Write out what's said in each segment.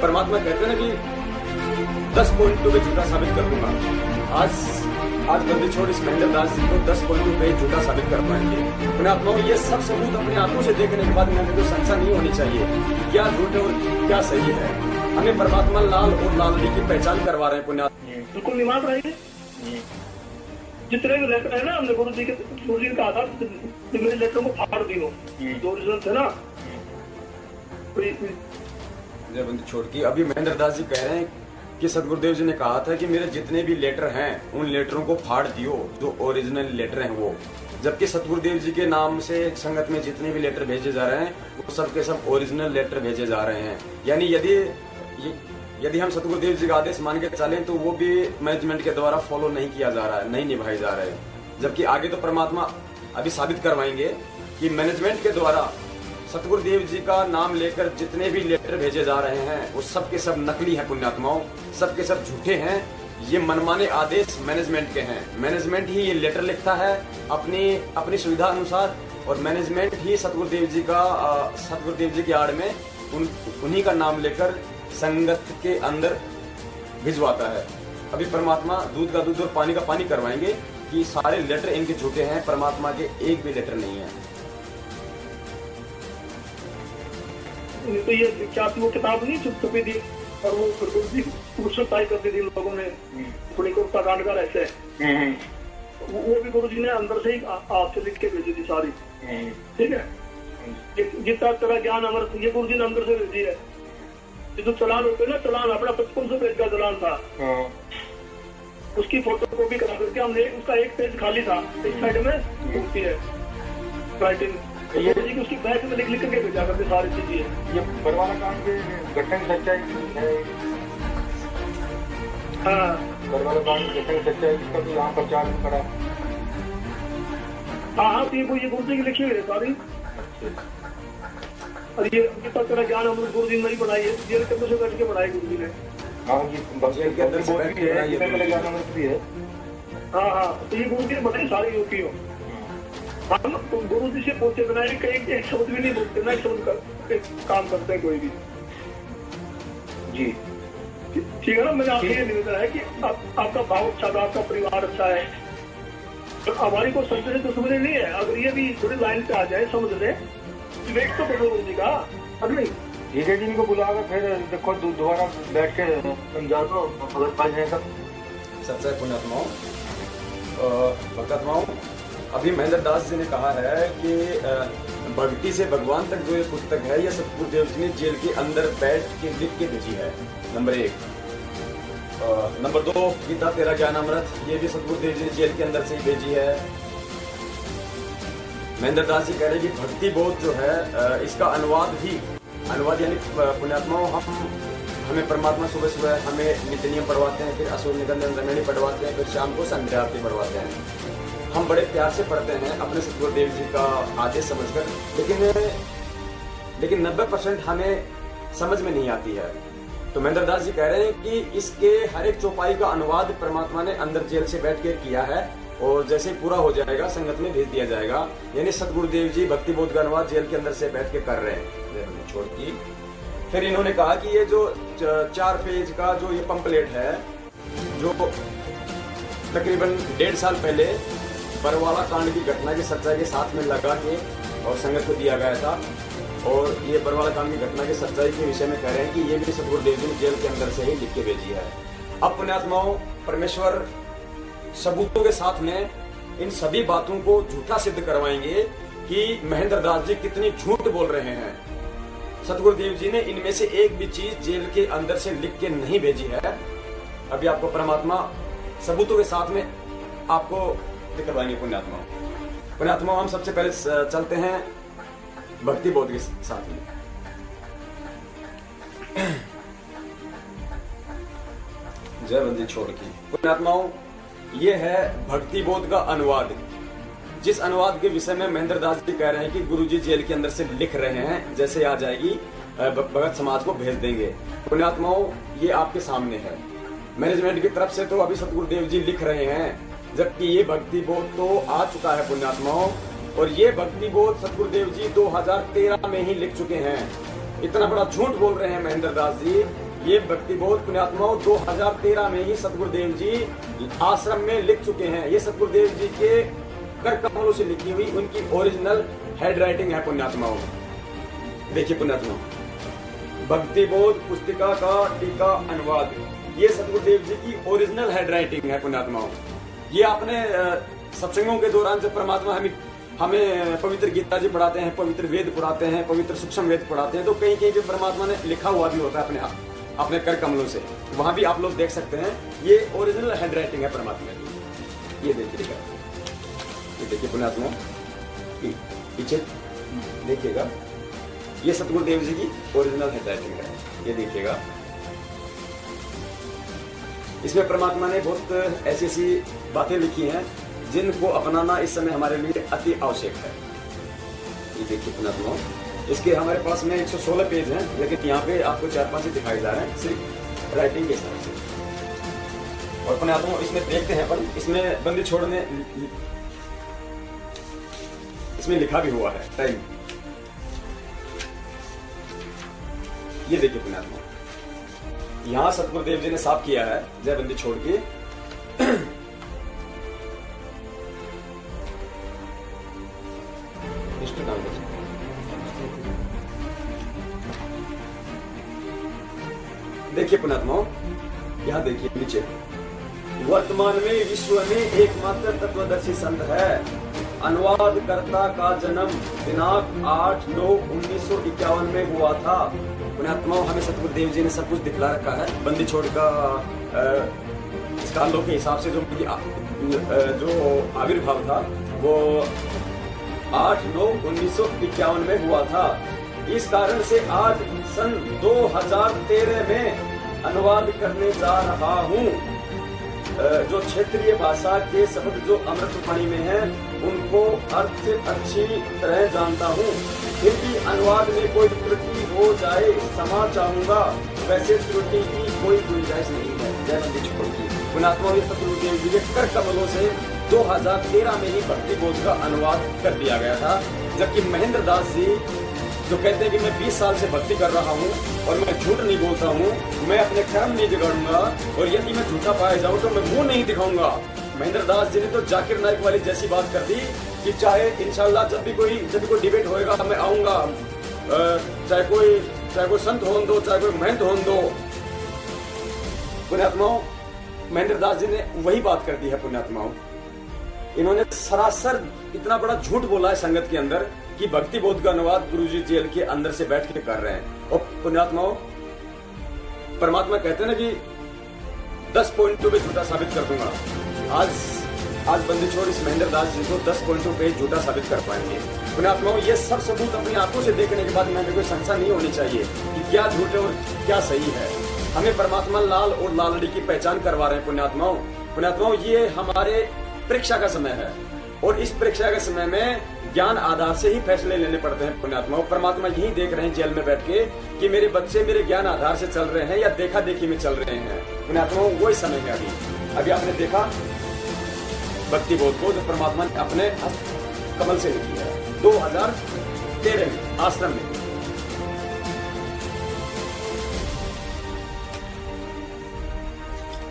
परमात्मा कहते हैं ना कि 10 पॉइंटों पे झूठा साबित कर दूंगा। आज बंदी छोड़ इस महेंद्र दास जी को 10 पॉइंटों पे झूठा साबित कर पाएंगे। अपने आत्माओं ये सब सबूत अपनी आंखों से देखने के बाद मेरे को संशय नहीं होनी चाहिए कि क्या झूठ है और क्या सही है। हमें परमात्मा लाल और लालड़ी की पहचान करवा रहे हैं। पुण्यात्मा बिल्कुल निमाज रही जितने भी लेटर है ना, हमने गुरु जी ने कहा था कि मेरे लेटरों को फाड़ दियो, जो ओरिजिनल थे ना। जय बंदी छोड़ की अभी महेंद्र दास जी कह रहे हैं कि सदगुरुदेव जी ने कहा था कि मेरे जितने भी लेटर हैं उन लेटरों को फाड़ दियो, जो ओरिजिनल लेटर हैं वो। जबकि सतगुरुदेव जी के नाम से संगत में जितने भी लेटर भेजे जा रहे हैं वो सब के सब ओरिजिनल लेटर भेजे जा रहे हैं। यानी यदि हम सतगुरुदेव जी का आदेश मान के चलें तो वो भी मैनेजमेंट के द्वारा फॉलो नहीं किया जा रहा है, नहीं निभाए जा रहे हैं। जबकि आगे तो परमात्मा अभी साबित करवाएंगे कि मैनेजमेंट के द्वारा सतगुरुदेव जी का नाम लेकर जितने भी लेटर भेजे जा रहे हैं वो सब के सब नकली हैं। पुण्यात्माओं, सब के सब झूठे हैं। ये मनमाने आदेश मैनेजमेंट के हैं। मैनेजमेंट ही ये लेटर लिखता है अपनी सुविधा अनुसार, और मैनेजमेंट ही सतगुरुदेव जी की आड़ में उन्हीं का नाम लेकर संगत के अंदर भिजवाता है। अभी परमात्मा दूध का दूध और पानी का पानी करवाएंगे कि सारे लेटर इनके झूठे हैं, परमात्मा के एक भी लेटर नहीं है। तो ये क्या वो किताब नहीं छुपी थी और वो गुरुजी कर दी थी लोगों ने अपनी कुर्ता कांड कर ऐसे, वो भी गुरुजी ने अंदर से ही आपसे लिख के भेजी थी सारी। ठीक है, जितना तेरा ज्ञान अमृत ये गुरुजी ने अंदर से भेजी है। जो चलान होते ना, चलान अपना 5500 पेज का चलान था, उसकी फोटो कॉपी करा करके हमने उसका एक पेज खाली था, इस साइड में होती है राइटिंग, ये जी उसकी बैग में लिख करके भेजा करते सारी चीजें। ये बरवाला कांड के घटना की सच्चाई है। हाँ, बरवाला कांड की घटना की सच्चाई इसका तो यहाँ प्रचार करा। हाँ, तो ये गुरुजी की लिखी हुई है सारी। और ये जितना तेरा ज्ञान हम गुरुजी ने नहीं पढ़ाई है, जेल के अंदर से बैठ के पढ़ाई गुरुजी ने। हाँ, ये जेल के अंदर से बैठ के पढ़ाई है। हाँ, तो ये गुरुजी ने बताई सारी यूपी हो। हम गुरु जी से पूछे बिना एक शब्द भी नहीं बोलते ना, एक शब्द काम करते हैं कोई भी। जी ठीक है ना। मैंने आपसे ये निवेदन है कि आपका भाव अच्छा था, आपका परिवार अच्छा है, तो हमारी को समझने तो समझ नहीं है। अगर ये भी थोड़ी लाइन पे आ जाए समझ ले, वेट तो करो गुरु जी का। अब नहीं ठीक है जी, इनको बुलाकर फिर देखो दोबारा बैठ के समझा दो अगर पास जाए सब सच्चाई। पुण्यात्माओं भक्तात्माओं, अभी महेंद्र दास जी ने कहा है कि भक्ति से भगवान तक जो ये पुस्तक है यह सतगुरुदेव जी ने जेल के अंदर बैठ के लिख के भेजी है। नंबर 1। नंबर 2, गीता तेरा ज्ञान अमृत, ये भी सतगुरुदेव जी ने जेल के अंदर से ही भेजी है। महेंद्र दास जी कह रहे हैं कि भक्ति बोध जो है इसका अनुवाद यानी पुण्यात्माओं हमें परमात्मा सुबह हमें नित्य नियम पढ़वाते हैं, फिर असुर निकंदन रंगणी पढ़वाते हैं, फिर शाम को संध्या आरती पढ़वाते हैं। हम बड़े प्यार से पढ़ते हैं अपने सतगुरुदेव जी का आदेश समझकर, लेकिन 90% हमें समझ में नहीं आती है। तो महेंद्र दास जी कह रहे हैं कि इसके हर एक चौपाई का अनुवाद परमात्मा ने अंदर जेल से बैठ के किया है, और जैसे ही पूरा हो जाएगा संगत में भेज दिया जाएगा। यानी सतगुरुदेव जी भक्ति बोध का अनुवाद जेल के अंदर से बैठ के कर रहे हैं छोड़ की। फिर इन्होंने कहा कि ये जो 4 पेज का जो ये पंपलेट है, जो तकरीबन 1.5 साल पहले बरवाला कांड की घटना की सच्चाई के साथ में लगा के और संगत को दिया गया था, और ये बरवाला कांड की घटना की सच्चाई के विषय में कह रहे हैं कि ये भी सतगुरुदेव जी ने जेल के अंदर से ही लिख के भेजी है। अब पुण्यात्माओं, परमेश्वर सबूतों के साथ में इन सभी बातों को झूठा सिद्ध करवाएंगे कि महेंद्र दास जी कितनी झूठ बोल रहे हैं। सतगुरुदेव जी ने इनमें से एक भी चीज जेल के अंदर से लिख के नहीं भेजी है। अभी आपको परमात्मा सबूतों के साथ में आपको दिखवाएंगे। पुण्यात्मा हम सबसे पहले चलते हैं भक्ति बोध के साथ में। जय बंदी छोड़ की। पुण्यात्माओं, ये है भक्ति बोध का अनुवाद, जिस अनुवाद के विषय में महेंद्र दास जी कह रहे हैं कि गुरुजी जेल के अंदर से लिख रहे हैं, जैसे आ जाएगी भगत समाज को भेज देंगे। पुण्यात्माओं, ये आपके सामने है। मैनेजमेंट की तरफ से तो अभी सतगुरुदेव जी लिख रहे हैं, जबकि ये भक्ति बोध तो आ चुका है पुण्यात्माओं, और ये भक्ति बोध सतगुरुदेव जी 2013 में ही लिख चुके हैं। इतना बड़ा झूठ बोल रहे हैं महेंद्र दास जी ये भक्ति बोध पुण्यात्माओं 2013 में ही सतगुरुदेव जी आश्रम में लिख चुके हैं। ये सतगुरुदेव जी के कर कमलों से लिखी हुई उनकी ओरिजिनल हैंड राइटिंग है पुण्यात्माओं। देखिए पुण्यात्माओं, भक्ति बोध पुस्तिका का टीका अनुवाद, ये सतगुरुदेव जी की ओरिजिनल हैंड राइटिंग है पुण्यात्माओं। ये आपने सत्संगों के दौरान जब परमात्मा हमें पवित्र गीता जी पढ़ाते हैं, पवित्र वेद पढ़ाते हैं, पवित्र सूक्ष्म वेद पढ़ाते हैं, तो कहीं कहीं जो परमात्मा ने लिखा हुआ भी होता है अपने कर कमलों से, वहां भी आप लोग देख सकते हैं। ये ओरिजिनल हैंड राइटिंग है परमात्मा की। ये देखिएगा, ये देखिए पुण्यात्मा पीछे देखिएगा, ये सतगुरुदेव जी की ओरिजिनल हैंड राइटिंग है। ये देखिएगा, इसमें परमात्मा ने बहुत ऐसी ऐसी बातें लिखी हैं जिनको अपनाना इस समय हमारे लिए अति आवश्यक है। ये देखिए पुण्यात्मा, इसके हमारे पास में 116 पेज हैं, लेकिन यहाँ पे आपको 4-5 ही दिखाई जा रहे हैं सिर्फ राइटिंग के हिसाब से। और पुण्यात्मा इसमें देखते हैं अपन, इसमें बंदी छोड़ने इसमें लिखा भी हुआ है टाइम। ये देखिए पुण्यात्मा, यहाँ सतगुरुदेव जी ने साफ किया है जय बंदी छोड़ के। देखिए पुण्यात्माओं, यहाँ देखिए नीचे, वर्तमान में विश्व में एकमात्र तत्वदर्शी संत है। अनुवादकर्ता का जन्म दिनांक 8/9/1951 में हुआ था। पुण्यात्माओं, हमें सतगुरुदेव जी ने सब कुछ दिखला रखा है। बंदी छोड़ का स्कॉलरों के हिसाब से जो आविर्भाव था वो 8/9/1951 में हुआ था। इस कारण से आज सन 2013 में अनुवाद करने जा रहा हूँ। जो क्षेत्रीय भाषा के शब्द जो अमृतवाणी में हैं, उनको अर्थ अच्छी तरह जानता हूँ। फिर भी अनुवाद में कोई त्रुटि हो जाए क्षमा चाहूंगा, वैसे त्रुटि की कोई गुंजाइश नहीं है। जय बंदी छोड़ की पुण्यात्मा, सतगुरुदेव जी के कर कमलों से 2013 में ही भक्ति बोध का अनुवाद कर दिया गया था। जबकि महेंद्र दास जी जो कहते हैं कि मैं 20 साल से भक्ति कर रहा हूँ और मैं झूठ नहीं बोलता हूँ, मैं अपने कर्म नहीं बिगाड़ूंगा, और यदि मैं झूठा पाया जाऊँ तो मैं मुंह नहीं दिखाऊंगा। महेंद्र दास जी ने तो जाकिर नाइक वाली जैसी बात कर दी कि चाहे इंशाल्लाह जब भी कोई डिबेट होएगा मैं आऊंगा, चाहे कोई संत होन दो, चाहे कोई महंत होन दो। पुण्यात्माओं, महेंद्र दास जी ने वही बात कर दी है पुण्यात्माओं। इन्होंने सरासर इतना बड़ा झूठ बोला है संगत के अंदर कि भक्ति बोध का अनुवाद गुरुजी जेल के अंदर से बैठ के कर रहे हैं। और पुण्यात्माओं, परमात्मा कहते हैं ना कि 10 पॉइंटों पे झूठा साबित कर दूंगा। आज बंदी छोड़ इस महेंद्र दास जी को 10 पॉइंटों पे झूठा साबित कर पाएंगे। पुण्यात्माओं, ये सब सबूत अपनी आंखों से देखने के बाद मेरे कोई संशय नहीं होनी चाहिए कि क्या झूठ है और क्या सही है। हमें परमात्मा लाल और लालड़ी की पहचान करवा रहे हैं पुण्यात्माओं, ये हमारे परीक्षा का समय है, और इस परीक्षा के समय में ज्ञान आधार से ही फैसले लेने पड़ते हैं पुण्यात्माओं। परमात्मा यही देख रहे हैं जेल में बैठ के कि मेरे बच्चे मेरे ज्ञान आधार से चल रहे हैं या देखा देखी में चल रहे हैं। पुण्यात्माओं, वही समय है अभी आपने देखा भक्ति बोध को जो परमात्मा ने अपने कमल से लिखी है 2013 में आश्रम में।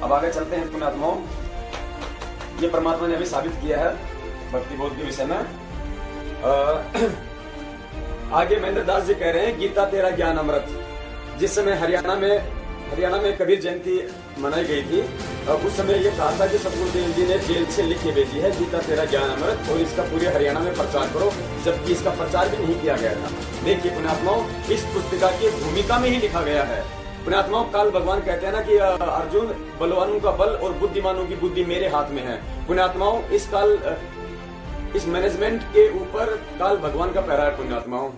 अब आगे चलते हैं पुण्यात्माओं। ये परमात्मा ने अभी साबित किया है भक्ति बोध के विषय में। आगे महेंद्र दास जी कह रहे हैं, गीता तेरा ज्ञान अमृत। जिस समय हरियाणा में कबीर जयंती मनाई गई थी, उस समय ये कहा था कि सतगुरुदेव जी ने जेल से लिख के भेजी है गीता तेरा ज्ञान अमृत, और इसका पूरे हरियाणा में प्रचार करो, जबकि इसका प्रचार भी नहीं किया गया था। देखिए पुण्यात्माओं, इस पुस्तिका की भूमिका में ही लिखा गया है। पुण्यात्माओं, काल भगवान कहते हैं ना कि अर्जुन, बलवानों का बल और बुद्धिमानों की बुद्धि मेरे हाथ में है। पुण्यात्माओं, इस मैनेजमेंट के ऊपर काल भगवान का पहरा है पुण्यात्माओं।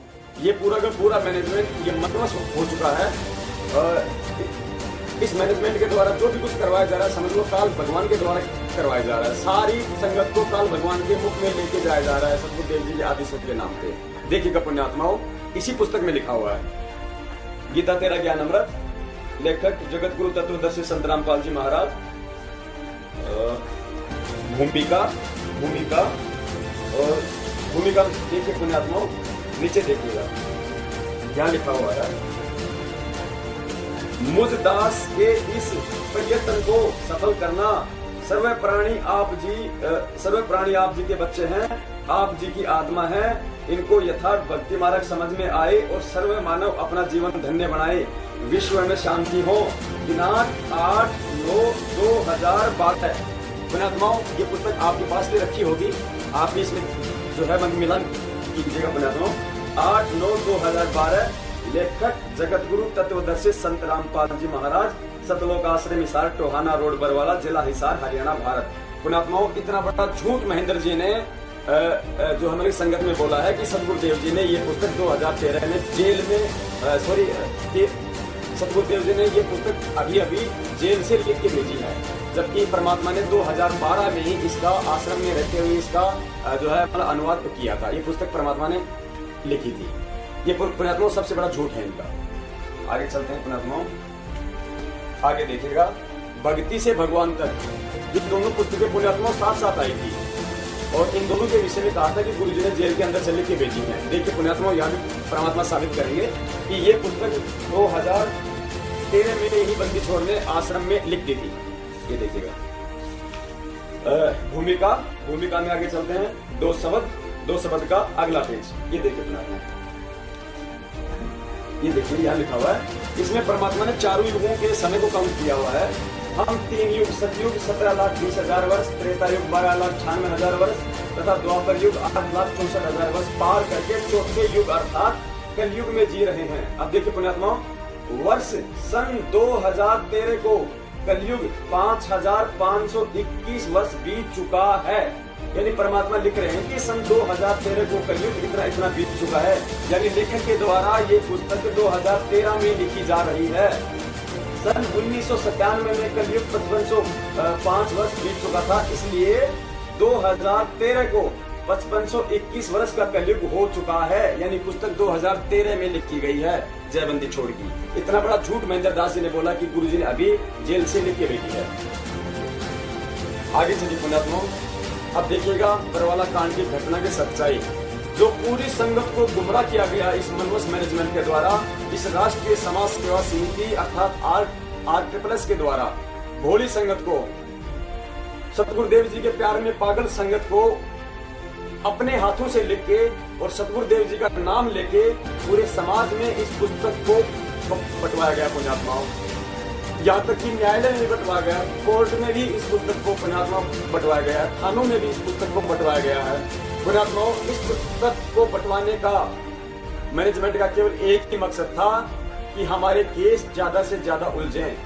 ये पूरा का पूरा मैनेजमेंट ये मतवश हो चुका है। इस मैनेजमेंट के द्वारा जो भी कुछ करवाया जा रहा है, समझ लो काल भगवान के द्वारा करवाया जा रहा है। सारी संगत को काल भगवान के मुख में लेके जाया जा रहा है सतगुरुदेव जी के आदेश के नाम पे। देखिएगा पुण्यात्माओं, इसी पुस्तक में लिखा हुआ है गीता तेरा ज्ञान अमृत। लेखक जगत गुरु तत्वदर्शी संत रामपाल जी महाराज। भूमिका देखिए पुण्यात्माओं, नीचे देखिएगा यहाँ लिखा हुआ है मुझ दास के इस प्रयत्न को सफल करना। सर्व प्राणी आप जी के बच्चे हैं, आप जी की आत्मा है। इनको यथार्थ भक्ति मार्ग समझ में आए और सर्व मानव अपना जीवन धन्य बनाए। विश्व में शांति हो। दिनांक 8/9/2012। पुण्यात्माओं, ये पुस्तक आपके पास भी रखी होगी, आप भी इसमें जो है मन मिलन कीजिएगा। पुण्यात्माओं, 8/9/2012। लेखक जगत गुरु तत्वदर्शी संत रामपाल जी महाराज, सतलोक आश्रम हिसार, टोहाना रोड, बरवाला, जिला हिसार, हरियाणा, भारत। पुण्यात्माओं, इतना बड़ा झूठ महेंद्र जी ने जो हमारी संगत में बोला है कि सतगुरुदेव जी ने ये पुस्तक 2013 में जेल में सतगुरुदेव जी ने ये पुस्तक अभी जेल से लिख के भेजी है, जबकि परमात्मा ने 2012 में ही इसका आश्रम में रहते हुए इसका जो है अनुवाद किया था। ये पुस्तक परमात्मा ने लिखी थी। ये पुण्यात्माओं सबसे बड़ा झूठ है इनका। आगे चलते हैं पुण्यात्माओं, आगे देखिएगा। भक्ति से भगवान तक, ये दोनों पुस्तकें पुण्यात्माओं साथ साथ आई थी और इन दोनों के विषय में कहा था कि गुरुजी ने जेल के अंदर से लिख के भेजी है। देखिए पुण्यात्माओं, यहाँ भी परमात्मा साबित करेंगे कि ये पुस्तक 2013 में ही बंदी छोड़ने आश्रम में लिख दी थी। ये देखिएगा। भूमिका में आगे चलते हैं। दो शब्द का अगला पेज, ये देखिए पुण्यात्मा, ये देखिए यहाँ लिखा हुआ है। इसमें परमात्मा ने चारों युगों के समय को काउंट किया हुआ है। हम 3 युग सतयुग 17,20,000 वर्ष, त्रेता युग 12,98,000 वर्ष तथा द्वापर युग 8,64,000 वर्ष पार करके चौथे युग अर्थात कलयुग में जी रहे हैं। अब देखिए पुण्यात्माओं, वर्ष सन 2013 को कलयुग 5,521 वर्ष बीत चुका है। यानी परमात्मा लिख रहे हैं कि सन 2013 को कलयुग इतना बीत चुका है। यानी लेखक के द्वारा ये पुस्तक 2013 में लिखी जा रही है। सन 1997 में कलयुग 5505 वर्ष बीत चुका था, इसलिए 2013 को 5521 वर्ष का कलयुग हो चुका है। यानी पुस्तक 2013 में लिखी गई है जयबंदी छोड़ की। इतना बड़ा झूठ महेंद्र दास जी ने बोला कि गुरुजी ने अभी जेल से लिख के भेजी है। आगे चलिए पुण्यात्माओं, अब देखिएगा बरवाला कांड की घटना की सच्चाई। जो पूरी संगत को गुमराह किया गया इस मनवस मैनेजमेंट के द्वारा, इस राष्ट्रीय समाज सेवा समिति अर्थात RSSS के द्वारा भोली संगत को, सतगुरुदेव जी के प्यार में पागल संगत को अपने हाथों से लिख के और सतगुरुदेव जी का नाम लेके पूरे समाज में इस पुस्तक को बंटवाया गया पुण्यात्माओं। यहाँ तक कि न्यायालय में बंटवाया गया, कोर्ट में भी इस पुस्तक को पुण्यात्माओं बंटवाया गया, थानों में भी इस पुस्तक को बंटवाया गया है। पुण्यात्माओं, इस पुस्तक को बंटवाने का मैनेजमेंट का केवल एक ही मकसद था कि हमारे केस ज्यादा से ज्यादा उलझें,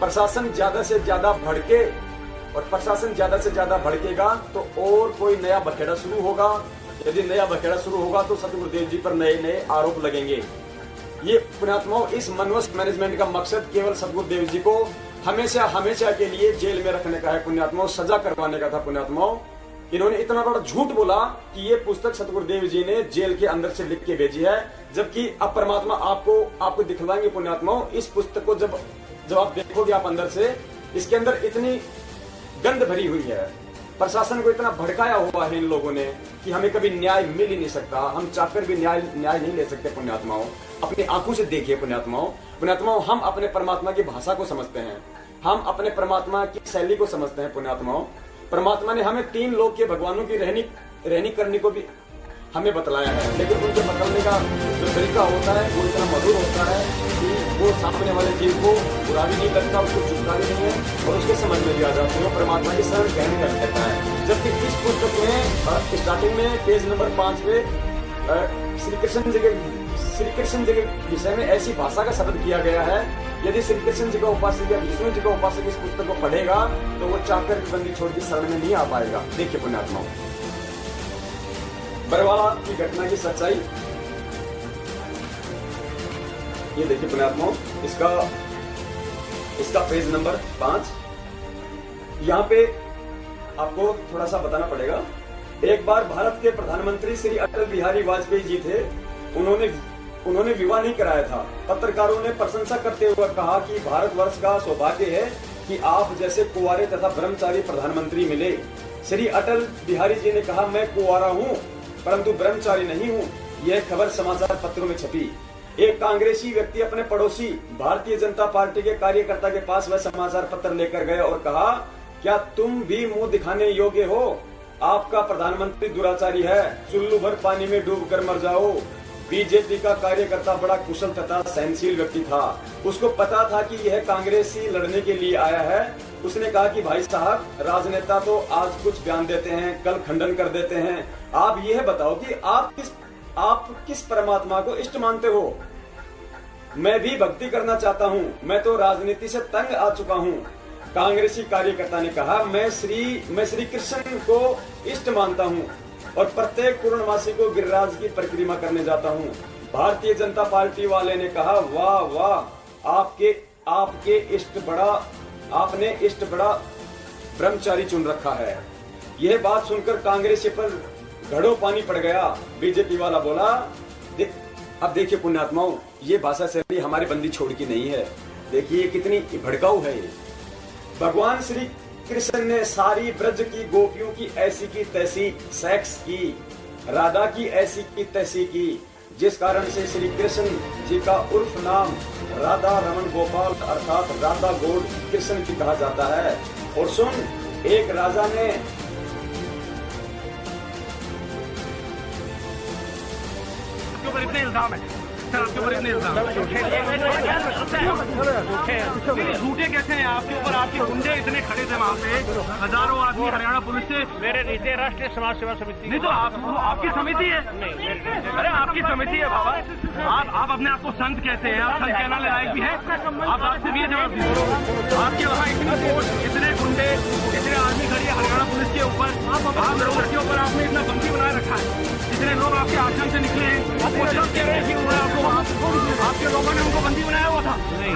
प्रशासन ज्यादा से ज्यादा भड़के, और प्रशासन ज्यादा से ज्यादा भड़केगा तो और कोई नया बखेड़ा शुरू होगा। यदि नया बखेड़ा शुरू होगा तो सतगुरुदेव जी पर नए आरोप लगेंगे। ये पुण्यात्माओं, इस मनवस मैनेजमेंट का मकसद केवल सतगुरुदेव जी को हमेशा के लिए जेल में रखने का है पुण्यात्माओं, सजा करवाने का था पुण्यात्माओं। इन्होंने इतना बड़ा झूठ बोला कि ये पुस्तक सतगुरुदेव जी ने जेल के अंदर से लिख के भेजी है, जबकि अब परमात्मा आपको दिखलाएंगे पुण्यात्माओं। इस पुस्तक को जब आप देखोगे आप अंदर से, इसके अंदर इतनी गंध भरी हुई है, प्रशासन को इतना भड़काया हुआ है इन लोगों ने कि हमें कभी न्याय मिल ही नहीं सकता। हम चाहकर भी न्याय नहीं ले सकते पुण्यात्माओं। अपनी आंखों से देखिए पुण्यात्माओं, हम अपने परमात्मा की भाषा को समझते हैं, हम अपने परमात्मा की शैली को समझते हैं पुण्यात्माओं। परमात्मा ने हमें 3 लोक के भगवानों की रहनी करनी को भी हमें बतलाया है, लेकिन उनके बतलाने का जो तरीका होता है वो इतना मधुर होता है कि वो सामने वाले जीव को बुरा भी नहीं लगता, उसको चुपता भी नहीं है और उसके समझ में भी आ जाती है, परमात्मा की शरण कहने लग जाता है। जबकि इस पुस्तक में स्टार्टिंग में पेज नंबर 5 पे श्री कृष्ण जी के विषय में ऐसी भाषा का शब्द किया गया है, यदि श्री कृष्ण जी का उपासक या विष्णु जी का उपासक इस पुस्तक को पढ़ेगा तो वो चाकर बंदी छोड़ की शरण में नहीं आ पाएगा। देखिए पुण्यात्माओं, बरवाला की घटना की सच्चाई ये देखिए पुण्यात्माओं, इसका पेज नंबर 5। यहाँ पे आपको थोड़ा सा बताना पड़ेगा। एक बार भारत के प्रधानमंत्री श्री अटल बिहारी वाजपेयी जी थे, उन्होंने विवाह नहीं कराया था। पत्रकारों ने प्रशंसा करते हुए कहा कि भारतवर्ष का सौभाग्य है कि आप जैसे कुंवारे तथा ब्रह्मचारी प्रधानमंत्री मिले। श्री अटल बिहारी जी ने कहा, मैं कुंवारा हूँ परंतु ब्रह्मचारी नहीं हूँ। यह खबर समाचार पत्रों में छपी। एक कांग्रेसी व्यक्ति अपने पड़ोसी भारतीय जनता पार्टी के कार्यकर्ता के पास वह समाचार पत्र लेकर गए और कहा, क्या तुम भी मुंह दिखाने योग्य हो? आपका प्रधानमंत्री दुराचारी है, चुल्लू भर पानी में डूबकर मर जाओ। बीजेपी का कार्यकर्ता बड़ा कुशल तथा सहनशील व्यक्ति था। उसको पता था कि यह कांग्रेसी लड़ने के लिए आया है। उसने कहा कि भाई साहब, राजनेता तो आज कुछ बयान देते हैं, कल खंडन कर देते हैं। आप यह बताओ कि आप किस परमात्मा को इष्ट मानते हो? मैं भी भक्ति करना चाहता हूँ, मैं तो राजनीति से तंग आ चुका हूँ। कांग्रेसी कार्यकर्ता ने कहा, मैं श्री कृष्ण को इष्ट मानता हूँ और प्रत्येक पूर्णमासी को गिरिराज की परिक्रमा करने जाता हूँ। भारतीय जनता पार्टी वाले ने कहा, वाह वाह, आपने इष्ट बड़ा ब्रह्मचारी चुन रखा है। यह बात सुनकर कांग्रेसी पर घड़ों पानी पड़ गया। बीजेपी वाला बोला, अब देखिए पुण्यात्माओं, ये भाषा शैली हमारे बंदी छोड़ की नहीं है। देखिए कितनी भड़काऊ है ये। भगवान श्री कृष्ण ने सारी ब्रज की गोपियों की ऐसी की तैसी सेक्स की, राधा की ऐसी की तैसी की, जिस कारण से श्री कृष्ण जी का उर्फ नाम राधा रमन गोपाल अर्थात राधा गौड़ कृष्ण की कहा जाता है। और सुन, एक राजा ने इतने इल्जाम है सर, आपके ऊपर इतने इल्जाम झूठे कैसे हैं आपके ऊपर? आपके गुंडे इतने खड़े थे वहाँ पे, हजारों आदमी हरियाणा पुलिस से। मेरे नीचे राष्ट्रीय समाज सेवा समिति नहीं तो आपकी समिति है। अरे आपकी समिति है बाबा। आप अपने आप को संत कहते हैं, आप संत कहना लायक भी है? आप आपसे भी जवाब दीजिए। आपके वहाँ इतनी फोर्स, इतने गुंडे, इतने आदमी खड़ी है हरियाणा पुलिस के ऊपर, आप लोगों के ऊपर आपने इतना बंदी बनाए रखा है। जितने लोग आपके आश्रम से निकले हैं, वो सब कह रहे हैं कि आपके लोगों ने उनको बंदी बनाया हुआ था। नहीं,